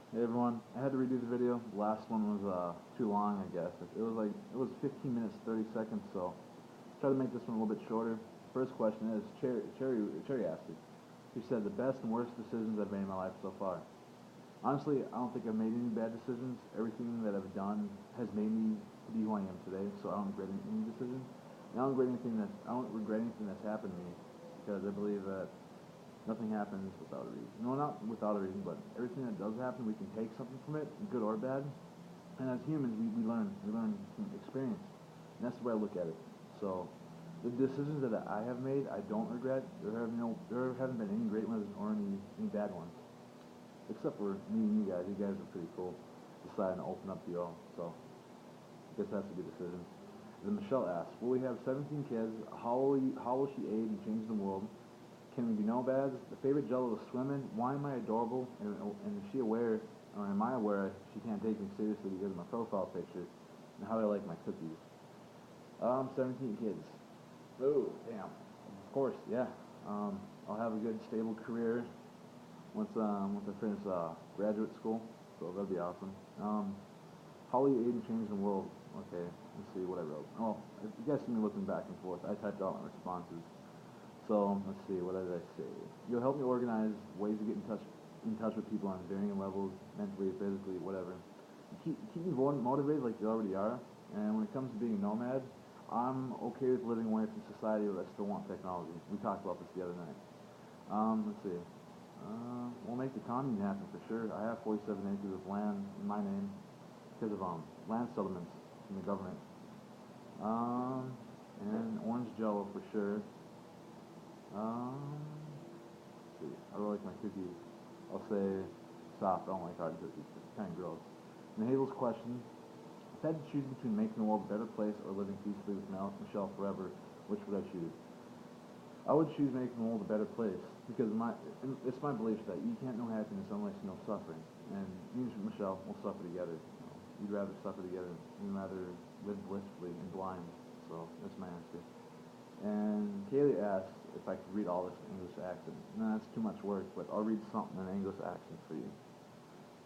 Hey everyone, I had to redo the video. The last one was too long, I guess. It was 15 minutes 30 seconds, so try to make this one a little bit shorter. First question is Cherry asked it. She said the best and worst decisions I've made in my life so far. Honestly, I don't think I've made any bad decisions. Everything that I've done has made me to be who I am today, so I don't regret any decision. And I don't regret anything that's happened to me because I believe that nothing happens without a reason. No, not without a reason, but everything that does happen, we can take something from it, good or bad. And as humans, we learn. We learn from experience. And that's the way I look at it. So, the decisions that I have made, I don't regret. There haven't been any great ones or any bad ones. Except for meeting you guys. You guys are pretty cool. Deciding to open up to y'all. So, I guess that's a good decision. Then Michelle asks, will we have 17 kids? How will she aid and change the world? Can we be nomads? The favorite Jello is swimming. Why am I adorable? And is she aware, or am I aware she can't take me seriously because of my profile picture? And how do I like my cookies? 17 kids. Oh, damn. Of course, yeah. I'll have a good, stable career once I finish graduate school. So that'd be awesome. How will you aid in changing the world? Okay, let's see what I wrote. Oh, you guys see me looking back and forth. I typed out my responses. So let's see, what did I say? You'll help me organize ways to get in touch with people on varying levels, mentally, physically, whatever. Keep me motivated like you already are. And when it comes to being a nomad, I'm okay with living away from society, but I still want technology. We talked about this the other night. Let's see. We'll make the commune happen for sure. I have 47 acres of land in my name because of land settlements from the government. Um, and orange jello for sure. Um, let's see. I really like my cookies. I'll say soft. I don't like hard cookies. It's kind of gross. And Hazel's question: if I had to choose between making the world a better place or living peacefully with Michelle forever, which would I choose? I would choose making the world a better place because it's my belief that you can't know happiness unless you know suffering. And me and Michelle will suffer together. We'd rather suffer together than rather live blissfully and blind. So that's my answer. And Kaylee asked if I could read all this in English accent. No, that's too much work, but I'll read something in English accent for you.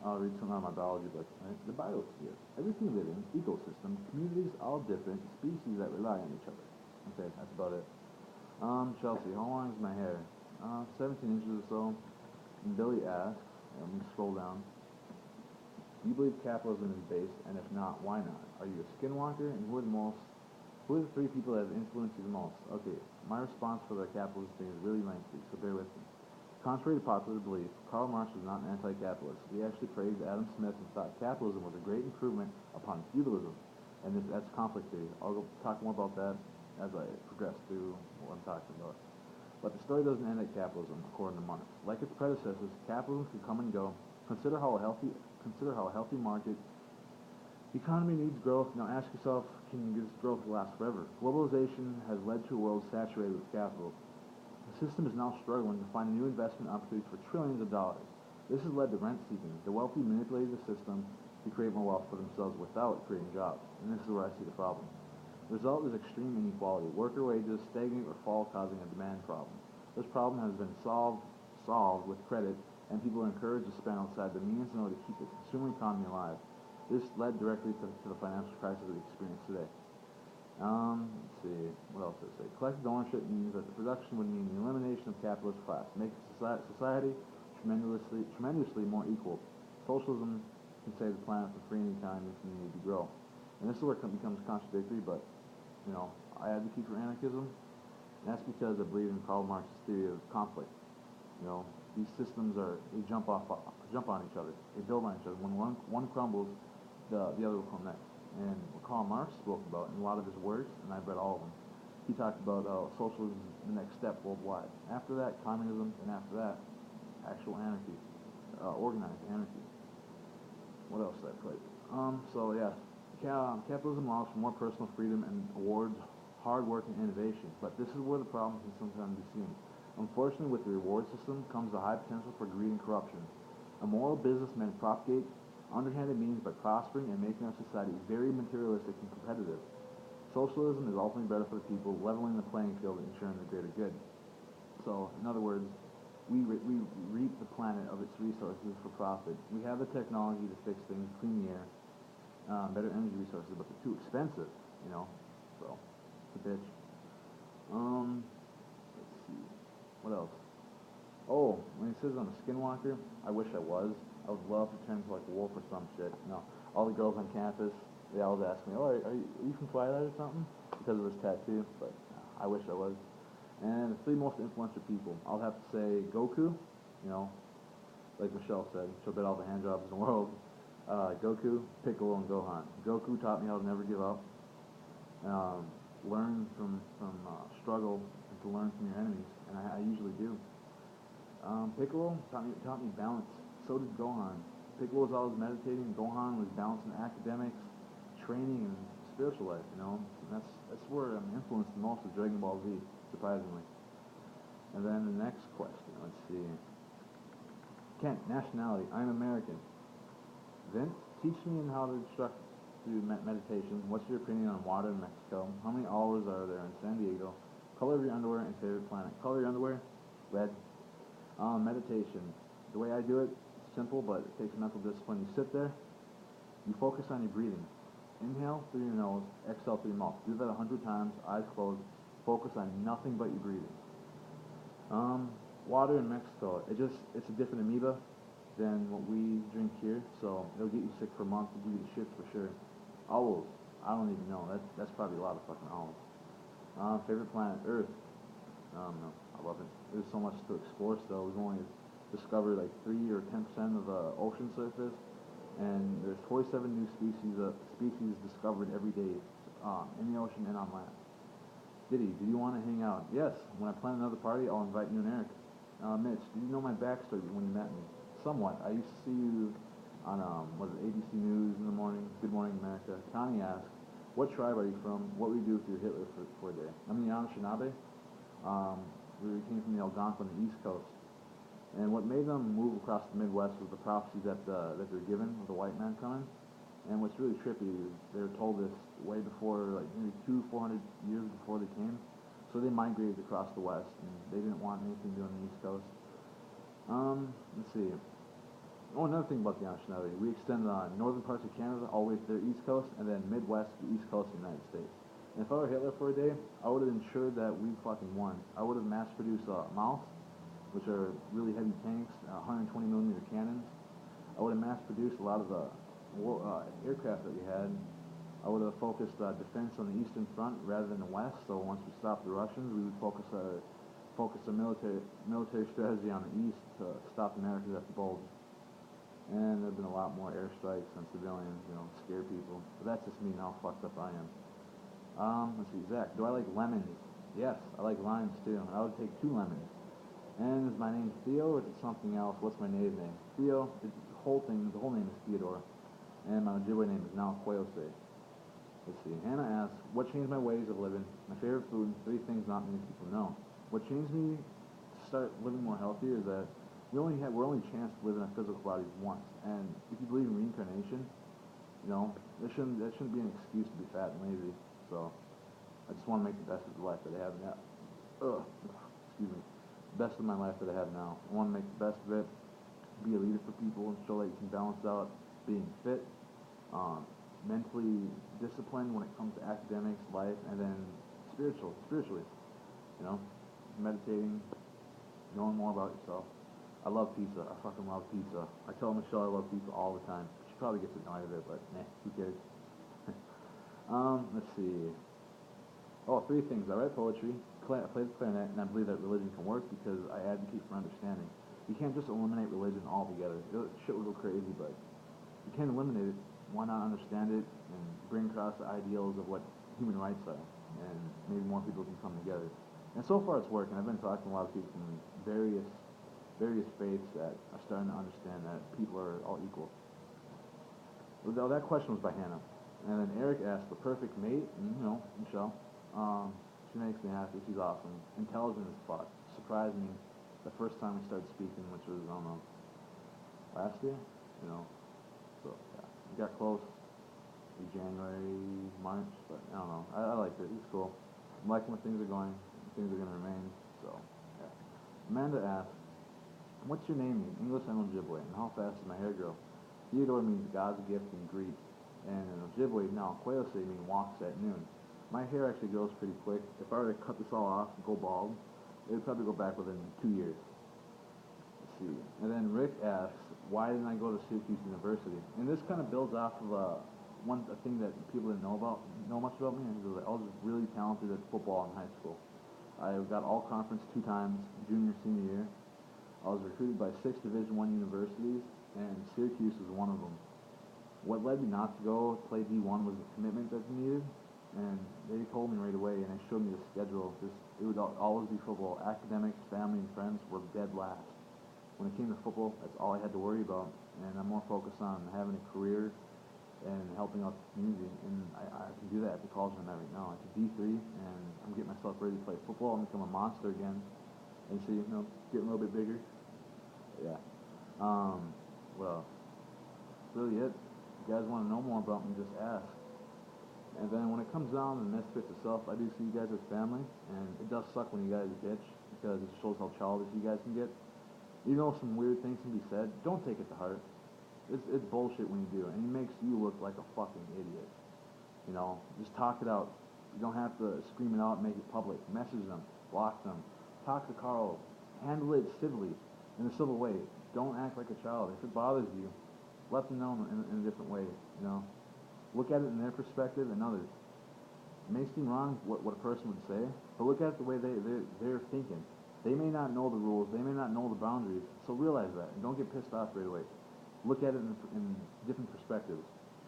I'll read something out of my biology book. Right? The biosphere. Everything living, ecosystem, communities, all different, species that rely on each other. Okay, that's about it. Chelsea, how long is my hair? 17 inches or so. And Billy asks, let me scroll down. Do you believe capitalism is based, and if not, why not? Are you a skinwalker, and who are the three people that have influenced you the most? Okay, my response for the capitalist thing is really lengthy, so bear with me. Contrary to popular belief, Karl Marx was not an anti-capitalist. He actually praised Adam Smith and thought capitalism was a great improvement upon feudalism, and that's conflict theory. I'll go talk more about that as I progress through what I'm talking about. But the story doesn't end at capitalism, according to Marx. Like its predecessors, capitalism can come and go. Consider how a healthy market economy needs growth. Now ask yourself, can this growth last forever? Globalization has led to a world saturated with capital. The system is now struggling to find new investment opportunities for trillions of dollars. This has led to rent seeking. The wealthy manipulate the system to create more wealth for themselves without creating jobs. And this is where I see the problem. The result is extreme inequality. Worker wages stagnate or fall, causing a demand problem. This problem has been solved with credit, and people are encouraged to spend outside their means in order to keep the consumer economy alive. This led directly to the financial crisis we experience today. Let's see, what else did I say? Collective ownership means that the production would mean the elimination of capitalist class, making society tremendously more equal. Socialism can save the planet for free anytime if we need to grow. And this is where it becomes contradictory, but, I advocate for anarchism, and that's because I believe in Karl Marx's theory of conflict. These systems they jump on each other, they build on each other. When one crumbles, the other will come next. And what Karl Marx spoke about in a lot of his works, and I've read all of them, he talked about socialism is the next step worldwide. After that, communism, and after that, actual anarchy, organized anarchy. What else did I put? So yeah, capitalism allows for more personal freedom and awards hard work and innovation, but this is where the problem can sometimes be seen. Unfortunately, with the reward system comes the high potential for greed and corruption. Immoral businessmen propagate underhanded means by prospering and making our society very materialistic and competitive. Socialism is ultimately better for the people, leveling the playing field and ensuring the greater good. So, in other words, we reap the planet of its resources for profit. We have the technology to fix things, clean the air, better energy resources, but they're too expensive, you know. So, it's a bitch. Let's see, what else? Oh, when he says I'm a skinwalker, I wish I was. I would love to turn into like a wolf or some shit. You know, all the girls on campus, they always ask me, "Oh, are you from Twilight or something?" Because of this tattoo. But I wish I was. And the three most influential people, I'll have to say Goku. You know, like Michelle said, she'll bet all the hand jobs in the world. Goku, Piccolo, and Gohan. Goku taught me how to never give up. Learn from struggle and to learn from your enemies, and I usually do. Piccolo taught me balance. So did Gohan. Piccolo was always meditating. Gohan was balancing academics, training, and spiritual life. You know, and that's where I'm influenced the most with Dragon Ball Z, surprisingly. And then the next question. Let's see. Kent, nationality. I'm American. Vince, teach me how to instruct through meditation. What's your opinion on water in Mexico? How many hours are there in San Diego? Color of your underwear and favorite planet. Color of your underwear? Red. Meditation. The way I do it, it's simple, but it takes mental discipline. You sit there, you focus on your breathing. Inhale through your nose, exhale through your mouth. Do that 100 times, eyes closed. Focus on nothing but your breathing. Water in Mexico, it's a different amoeba than what we drink here, so it'll get you sick for a month. It'll give you the shits for sure. Owls, I don't even know. That's probably a lot of fucking owls. Favorite planet, Earth. No, I love it. There's so much to explore still. We've only discovered like 3 or 10% of the ocean surface, and there's 47 new species discovered every day in the ocean and on land. Diddy, do you want to hang out? Yes. When I plan another party, I'll invite you and Eric. Mitch, did you know my backstory when you met me? Somewhat. I used to see you on ABC News in the morning, Good Morning America. Connie asked, what tribe are you from? What would you do if you were Hitler for a day? I'm the Anishinaabe. We came from the Algonquin on the East Coast. And what made them move across the Midwest was the prophecy that they're given of the white man coming. And what's really trippy is they were told this way before, like maybe 400 years before they came. So they migrated across the West, and they didn't want anything to do on the East Coast. Let's see. Oh, another thing about the Anishinaabe, we extend the northern parts of Canada all the way to their East Coast, and then Midwest to the East Coast of the United States. And if I were Hitler for a day, I would have ensured that we fucking won. I would have mass-produced Maus, which are really heavy tanks, 120mm cannons. I would have mass-produced a lot of the aircraft that we had. I would have focused defense on the eastern front rather than the west. So once we stopped the Russians, we would focus our military strategy on the east to stop the Americans at the bulge. And there've been a lot more airstrikes on civilians, you know, scare people. But that's just me and how fucked up I am. Let's see, Zach, do I like lemons? Yes, I like limes too. I would take 2 lemons. And is my name Theo or is it something else? What's my native name? Theo. The whole name is Theodore. And my Ojibwe name is now Koyose. Let's see. Hannah asks, what changed my ways of living? My favorite food, 3 things not many people know. What changed me to start living more healthier is that we're only chanced to live in our physical bodies once. And if you believe in reincarnation, you know, that shouldn't be an excuse to be fat and lazy. So I just want to make the best of the life that I have now. Excuse me. Best of my life that I have now. I want to make the best of it, be a leader for people, and show that you can balance out being fit, mentally disciplined when it comes to academics, life, and then spiritually, you know, meditating, knowing more about yourself. I love pizza. I fucking love pizza. I tell Michelle I love pizza all the time. She probably gets annoyed of it, but who cares? Let's see. Oh, 3 things. I write poetry, I play the clarinet, and I believe that religion can work because I advocate for understanding. You can't just eliminate religion altogether. Shit would go crazy, but you can't eliminate it. Why not understand it and bring across the ideals of what human rights are, and maybe more people can come together. And so far it's working. I've been talking to a lot of people from various faiths that are starting to understand that people are all equal. Well, that question was by Hannah. And then Eric asked the perfect mate, and, you know, Michelle. She makes me happy. She's awesome. Intelligent as fuck. Surprised me the first time we started speaking, which was, I don't know, last year? You know, so, yeah. We got close in January, March, but I don't know. I liked it. It's cool. I'm liking where things are going. Things are going to remain, so, yeah. Amanda asked, What's your name mean? English and Ojibwe. And how fast does my hair grow? Theodore means God's gift in Greek. And in Ojibwe, now, Kweyose means walks at noon. My hair actually grows pretty quick. If I were to cut this all off and go bald, it would probably go back within 2 years. Let's see. And then Rick asks, why didn't I go to Syracuse University? And this kind of builds off of a thing that people didn't know much about me. I was really talented at football in high school. I got all conference 2 times, junior, senior year. I was recruited by 6 Division I universities, and Syracuse was one of them. What led me not to go play D1 was the commitment that's needed, and they told me right away, and they showed me the schedule. It would always be football. Academics, family, and friends were dead last. When it came to football, that's all I had to worry about, and I'm more focused on having a career and helping out the community, and I can do that at the college I'm at right now. It's a D3, and I'm getting myself ready to play football and become a monster again, and see, getting a little bit bigger. Yeah. Well, really it. If you guys want to know more about me, just ask. And then when it comes down to the Misfits itself, I do see you guys as family, and it does suck when you guys bitch, because it shows how childish you guys can get. Even though some weird things can be said, don't take it to heart. It's bullshit when you do, and it makes you look like a fucking idiot. Just talk it out. You don't have to scream it out and make it public. Message them, block them, talk to Carl, handle it civilly, in a civil way. Don't act like a child. If it bothers you, let them know in a different way. Look at it in their perspective and others. It may seem wrong what a person would say, but look at it the way they're thinking. They may not know the rules, they may not know the boundaries, so realize that and don't get pissed off right away. Look at it in different perspectives,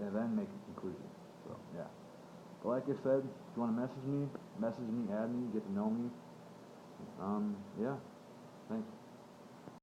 and then make a conclusion. So, yeah. But like I said, if you want to message me, add me, get to know me. Yeah. Thanks.